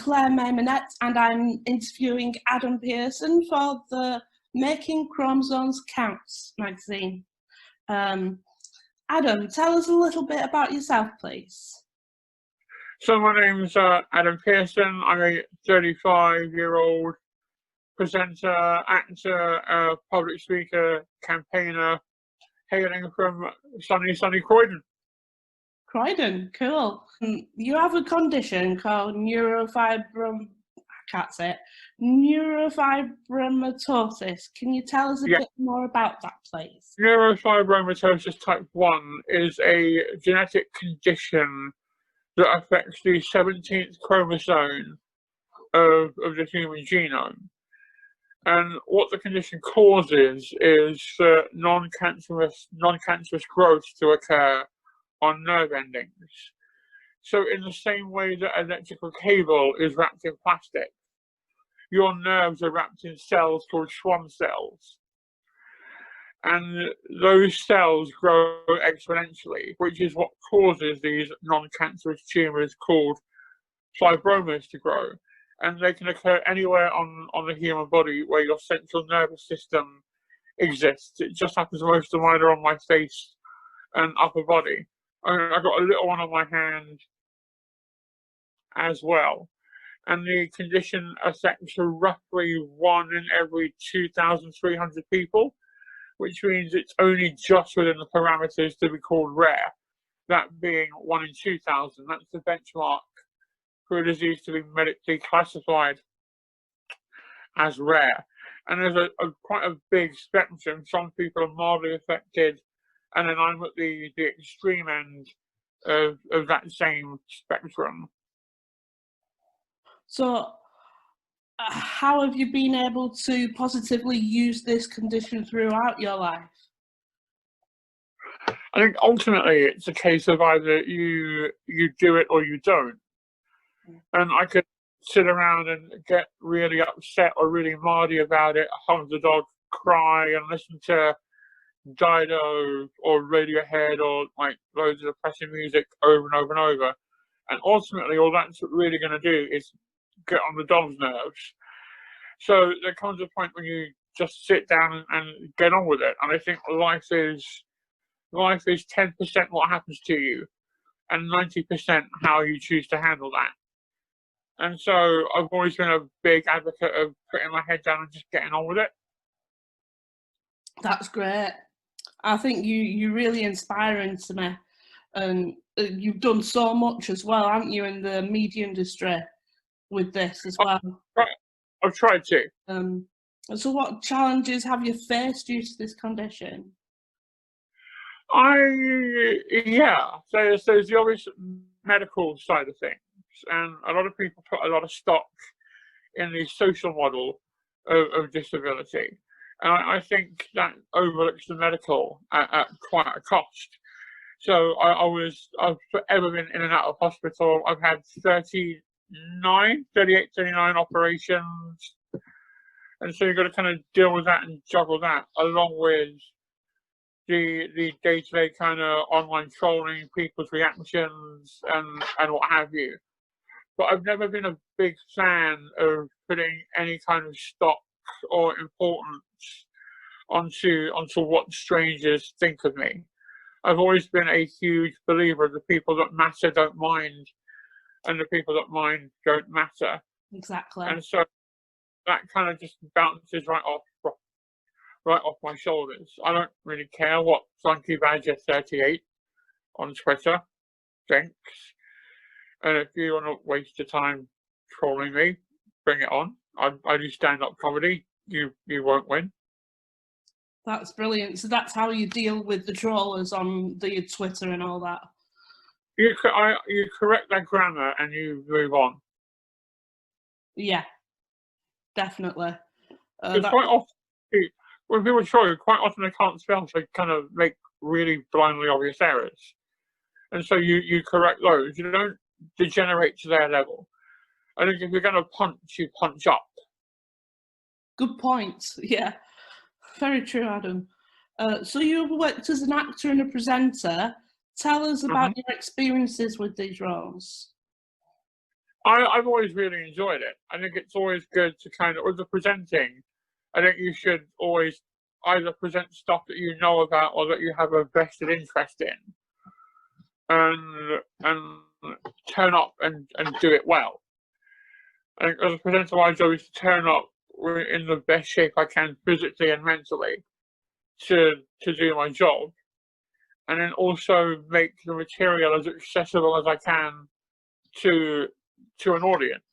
Claire Maymonette, and I'm interviewing Adam Pearson for the Making Chromosomes Counts magazine. Adam, tell us a little bit about yourself, please. So my name's Adam Pearson. I'm a 35-year-old presenter, actor, public speaker, campaigner, hailing from sunny Croydon. Croydon, cool. You have a condition called neurofibromatosis. Can you tell us a bit more about that, please? Neurofibromatosis type 1 is a genetic condition that affects the 17th chromosome of the human genome. And what the condition causes is for non-cancerous growth to occur on nerve endings. So in the same way that electrical cable is wrapped in plastic, your nerves are wrapped in cells called Schwann cells. And those cells grow exponentially, which is what causes these non-cancerous tumors called fibromas to grow. And they can occur anywhere on the human body where your central nervous system exists. It just happens most of mine are on my face and upper body. I've got a little one on my hand as well. And the condition affects roughly 1 in every 2,300 people, which means it's only just within the parameters to be called rare, that being 1 in 2,000. That's the benchmark for a disease to be medically classified as rare. And there's quite a big spectrum. Some people are mildly affected, and then I'm at the extreme end of that same spectrum. So how have you been able to positively use this condition throughout your life? I think ultimately it's a case of either you do it or you don't. And I could sit around and get really upset or really mardy about it, hug the dog, cry, and listen to Dido or Radiohead or like loads of depressing music over and over and over. And ultimately all that's really going to do is get on the dog's nerves. So there comes a point when you just sit down and get on with it. And I think life is 10% what happens to you and 90% how you choose to handle that. And so I've always been a big advocate of putting my head down and just getting on with it. That's great. I think you're really inspiring to me. And you've done so much as well, haven't you, in the media industry with this as well? I've tried to. So what challenges have you faced due to this condition? There's the obvious medical side of things. And a lot of people put a lot of stock in the social model of disability. And I think that overlooks the medical at quite a cost. So I've forever been in and out of hospital. I've had 38, 39 operations. And so you've got to kind of deal with that and juggle that along with the day-to-day kind of online trolling, people's reactions and what have you. But I've never been a big fan of putting any kind of stock or importance onto what strangers think of me. I've always been a huge believer of the people that matter don't mind, and the people that mind don't matter. Exactly. And so that kind of just bounces right off my shoulders. I don't really care what Funky Badger 38 on Twitter thinks. And if you want to waste your time trolling me, bring it on. I do stand-up comedy. You won't win. That's brilliant. So that's how you deal with the trollers on the Twitter and all that? You correct their grammar and you move on. Yeah, definitely. Quite often, when people troll you, quite often they can't spell, so they kind of make really blindly obvious errors. And so you correct those. You don't degenerate to their level. I think if you're going to punch, you punch up. Good point. Yeah, very true, Adam. So you worked as an actor and a presenter. Tell us about your experiences with these roles. I've always really enjoyed it. I think it's always good to kind of, with the presenting, I think you should always either present stuff that you know about or that you have a vested interest in, and turn up and do it well. I think as a presenter, my job is to turn up in the best shape I can physically and mentally to do my job, and then also make the material as accessible as I can to an audience.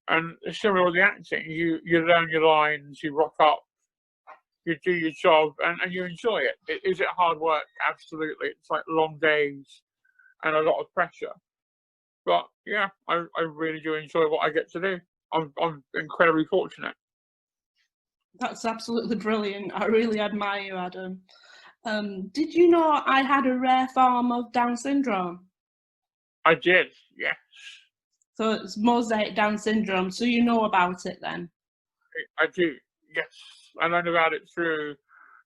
And similar with the acting, you learn your lines, you rock up, you do your job, and you enjoy it. Is it hard work? Absolutely. It's like long days and a lot of pressure. But yeah, I really do enjoy what I get to do. I'm incredibly fortunate. That's absolutely brilliant. I really admire you, Adam. Did you know I had a rare form of Down syndrome? I did, yes. So it's mosaic Down syndrome, so you know about it then? I do, yes. I learned about it through,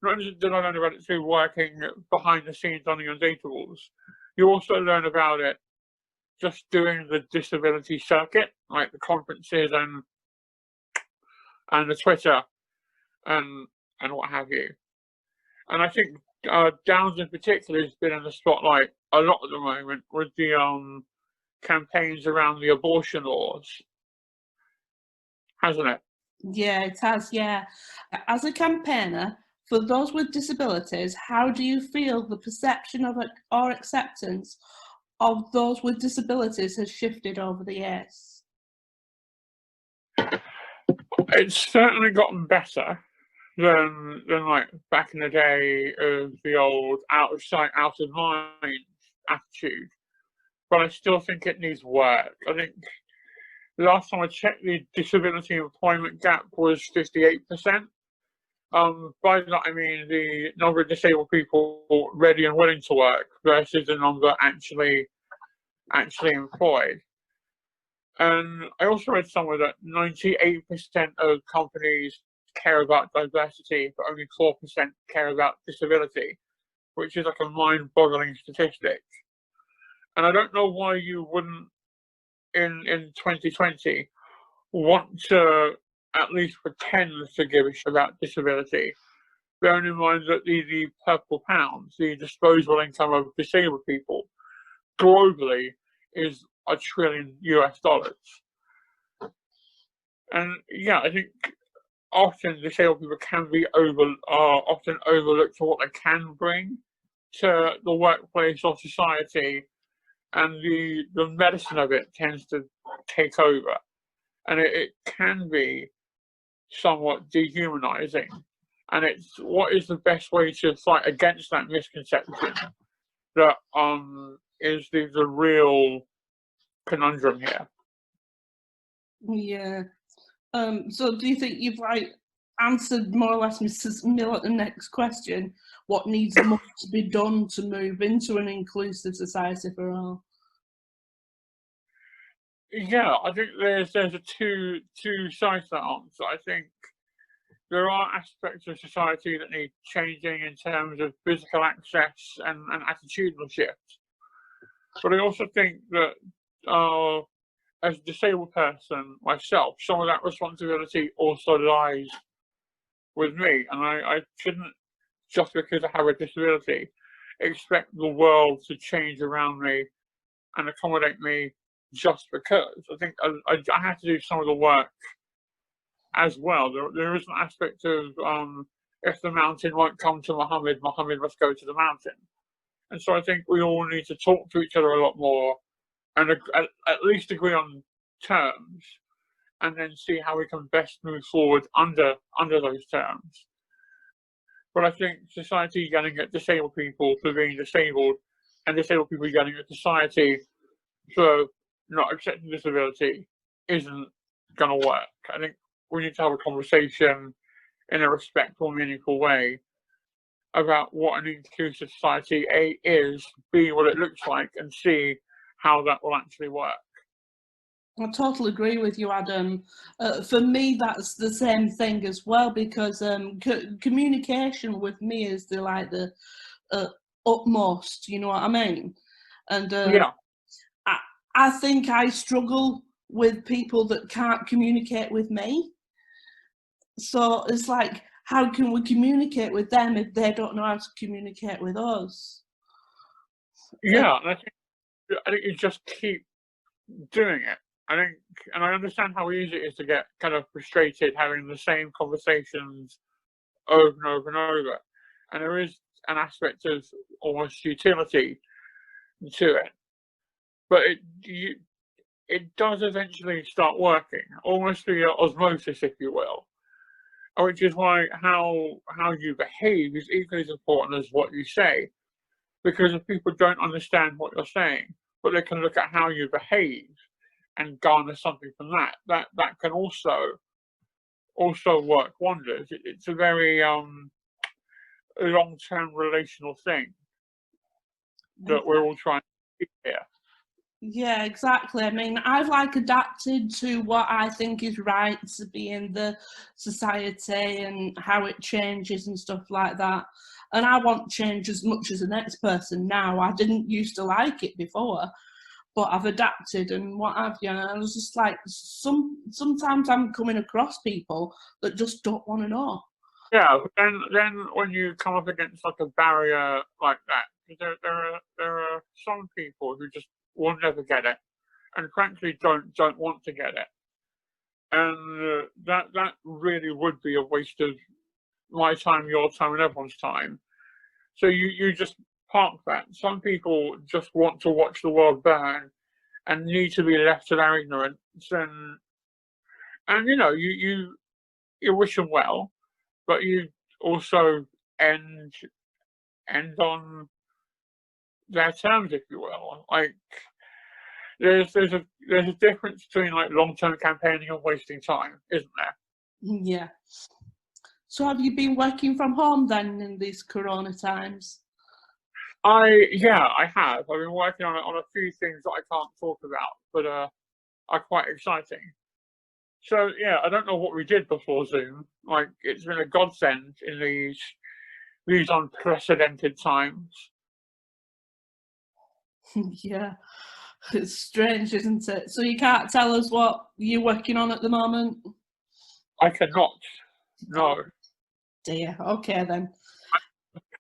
not only did I learn about it through working behind the scenes on the Undatables, you also learn about it just doing the disability circuit, like the conferences and the Twitter and what have you. And I think Downs in particular has been in the spotlight a lot at the moment with the campaigns around the abortion laws, hasn't it? Yeah, it has, yeah. As a campaigner, for those with disabilities, how do you feel the perception of it or acceptance of those with disabilities has shifted over the years? It's certainly gotten better than like back in the day of the old out of sight, out of mind attitude. But I still think it needs work. I think the last time I checked, the disability employment gap was 58%. By that I mean the number of disabled people ready and willing to work versus the number actually employed. And I also read somewhere that 98% of companies care about diversity, but only 4% care about disability, which is like a mind-boggling statistic. And I don't know why you wouldn't, in 2020, want to at least pretend to give a shit about disability, bearing in mind that the purple pounds, the disposable income of disabled people, globally is $1 trillion. And yeah, I think often disabled people can be often overlooked for what they can bring to the workplace or society, and the medicine of it tends to take over, and it can be somewhat dehumanizing. And it's what is the best way to fight against that misconception that is the real conundrum here. Yeah. So do you think you've answered more or less Mrs. Miller the next question? What needs more to be done to move into an inclusive society for all? Yeah, I think there's a two sides to that answer. I think there are aspects of society that need changing in terms of physical access and attitudinal shift. But I also think that as a disabled person myself, some of that responsibility also lies with me, and I shouldn't, just because I have a disability, expect the world to change around me and accommodate me just because. I think I have to do some of the work as well. There is an aspect of if the mountain won't come to Muhammad, Muhammad must go to the mountain. And so I think we all need to talk to each other a lot more and at least agree on terms, and then see how we can best move forward under those terms. But I think society yelling at disabled people for being disabled, and disabled people yelling at society for not accepting disability, isn't going to work. I think we need to have a conversation in a respectful, meaningful way about what an inclusive society A is, B what it looks like, and C how that will actually work. I totally agree with you, Adam. For me, that's the same thing as well, because communication with me is the utmost. You know what I mean? And Yeah. I think I struggle with people that can't communicate with me. So it's like, how can we communicate with them if they don't know how to communicate with us? Yeah, and I think you just keep doing it. I think, and I understand how easy it is to get kind of frustrated having the same conversations over and over and over. And there is an aspect of almost utility to it, but it does eventually start working, almost through your osmosis, if you will. Which is why how you behave is equally as important as what you say, because if people don't understand what you're saying, but they can look at how you behave and garner something from that, that can also work wonders. It's a very long-term relational thing that we're all trying to do here. Yeah, exactly. I mean, I've like adapted to what I think is right to be in the society and how it changes and stuff like that. And I want change as much as the next person now. I didn't used to like it before, but I've adapted and what have you. And I was just like, sometimes I'm coming across people that just don't want to know. Yeah, but then when you come up against like a barrier like that, there are some people who just will never get it, and frankly don't want to get it, and that really would be a waste of my time, your time, and everyone's time. So you just park that. Some people just want to watch the world burn and need to be left to their ignorance, and you know you wish them well, but you also end on their terms, if you will. Like there's a difference between like long-term campaigning and wasting time, isn't there? Yeah. So have you been working from home then in these corona times? I have. I've been working on a few things that I can't talk about, but are quite exciting. So yeah, I don't know what we did before Zoom. Like it's been a godsend in these unprecedented times. Yeah, it's strange, isn't it? So you can't tell us what you're working on at the moment? I cannot. No. Oh, dear. Okay then.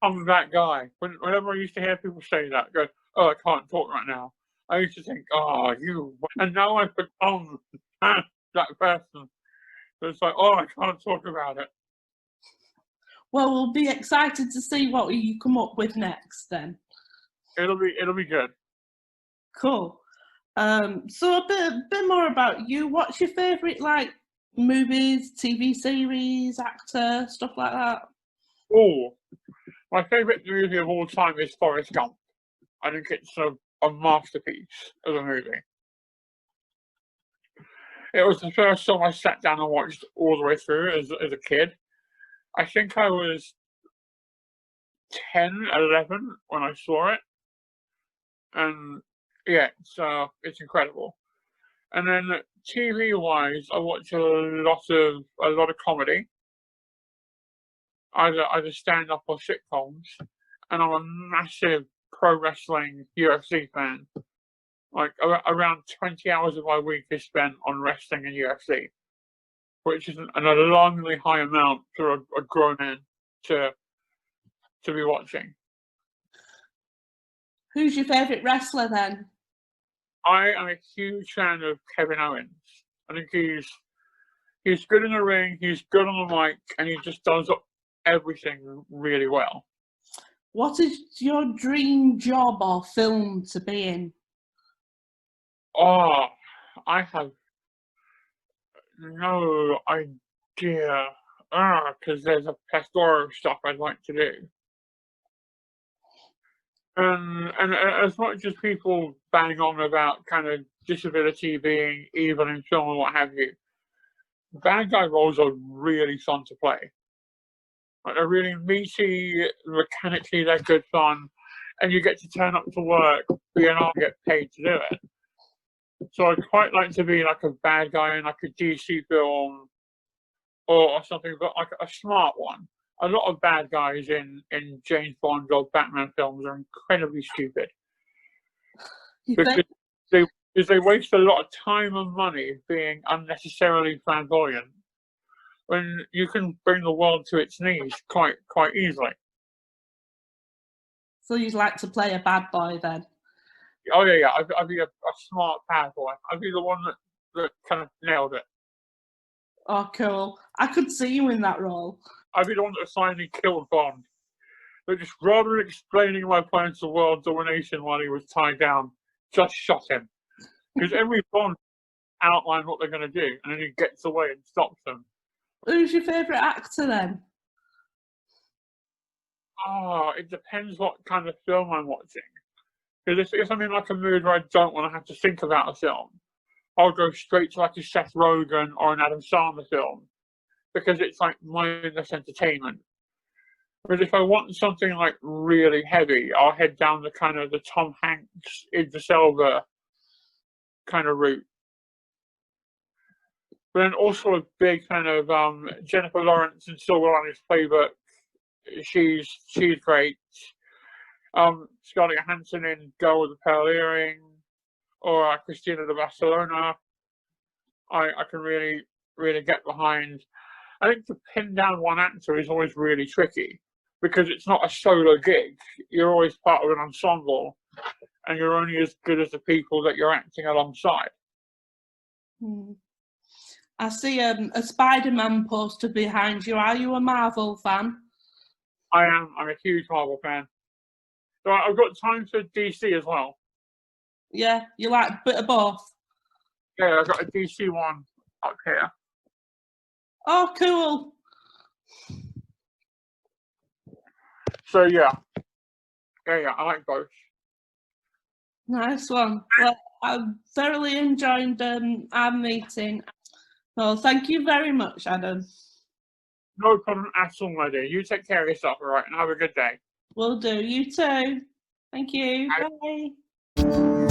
I'm that guy. Whenever I used to hear people say that, I go, "Oh, I can't talk right now." I used to think, "Oh, you," and now I've become that person. So it's like, "Oh, I can't talk about it." Well, we'll be excited to see what you come up with next then. It'll be good. Cool. So a bit more about you. What's your favourite like movies, TV series, actor, stuff like that? Oh, my favourite movie of all time is Forrest Gump. I think it's a masterpiece of a movie. It was the first time I sat down and watched all the way through as a kid. I think I was 10, 11 when I saw it, and yeah, it's incredible. And then TV wise, I watch a lot of comedy, either stand up or sitcoms, and I'm a massive pro wrestling UFC fan. Like around 20 hours of my week is spent on wrestling and UFC, which is an alarmingly high amount for a grown man to be watching. Who's your favourite wrestler then? I am a huge fan of Kevin Owens. I think he's good in the ring, he's good on the mic, and he just does everything really well. What is your dream job or film to be in? Oh, I have no idea. Because there's a plethora of stuff I'd like to do. And as much as people bang on about kind of disability being evil in film and what have you, bad guy roles are really fun to play. Like they're really meaty, mechanically they're good fun, and you get to turn up to work, be an art, get paid to do it. So I'd quite like to be like a bad guy in like a DC film or something, but like a smart one. A lot of bad guys in James Bond or Batman films are incredibly stupid. Because they is they waste a lot of time and money being unnecessarily flamboyant when you can bring the world to its knees quite easily. So you'd like to play a bad boy then? Oh yeah. I'd be a smart bad boy. I'd be the one that kind of nailed it. Oh, cool. I could see you in that role. I'd be the one that finally killed Bond. But just rather than explaining my plans for world domination while he was tied down, just shot him. Because every Bond outlined what they're going to do, and then he gets away and stops them. Who's your favourite actor then? Oh, it depends what kind of film I'm watching. Because if I'm in like a mood where I don't want to have to think about a film, I'll go straight to like a Seth Rogen or an Adam Sandler film, because it's like mindless entertainment. But if I want something like really heavy, I'll head down the kind of the Tom Hanks, Idris Elba kind of route. But then also a big fan of Jennifer Lawrence in Silver Linings Playbook. She's great. Scarlett Johansson in Girl with the Pearl Earring, or Christina de Barcelona. I can really get behind. I think to pin down one actor is always really tricky, because it's not a solo gig. You're always part of an ensemble, and you're only as good as the people that you're acting alongside. I see a Spider-Man poster behind you. Are you a Marvel fan? I am. I'm a huge Marvel fan. So I've got time for DC as well. Yeah, you like a bit of both? Yeah, I've got a DC one up here. Oh, cool. So yeah, I like both. Nice one. Well, I've thoroughly enjoyed our meeting. Well, thank you very much, Adam. No problem at all, my dear. You take care of yourself, all right, and have a good day. Will do. You too. Thank you. Bye. Bye.